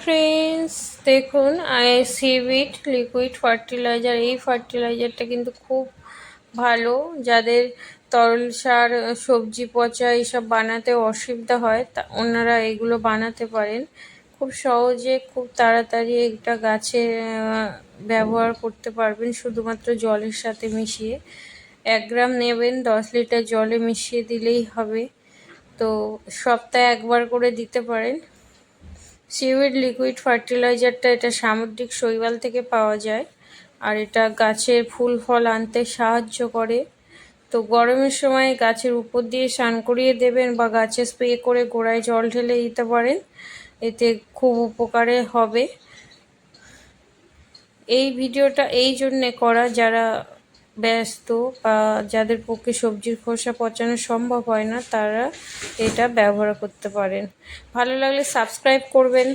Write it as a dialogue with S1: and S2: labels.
S1: Friends, দেখুন সিভিড liquid fertiliser. এই ফার্টিলাইজারটা কিন্তু খুব ভালো। যাদের তরল সার, সবজি পচা এইসব বানাতে অসুবিধা হয় তা ওনারা এগুলো বানাতে পারেন। খুব সহজে, খুব তাড়াতাড়ি এটা গাছে ব্যবহার করতে পারবেন শুধুমাত্র জলের সাথে মিশিয়ে। 1 গ্রাম নেবেন, 10 লিটার জলে মিশিয়ে দিলেই হবে। তো সপ্তাহে একবার করে দিতে পারেন। সিউইড লিকুইড ফার্টিলাইজারটা এটা সামুদ্রিক শৈবাল থেকে পাওয়া যায়, আর এটা গাছের ফুল ফল আনতে সাহায্য করে। তো গরমের সময় গাছের উপর দিয়ে স্নান করিয়ে দেবেন বা গাছে স্প্রে করে গোড়ায় জল ঢেলে দিতে পারেন, এতে খুব উপকারে হবে। এই ভিডিওটা এই জন্যে করা, যারা ব্যস্ত বা যাদের পক্ষে সবজির খোসা পচানো সম্ভব হয় না, তারা এটা ব্যবহার করতে পারেন। ভালো লাগলে সাবস্ক্রাইব করবেন।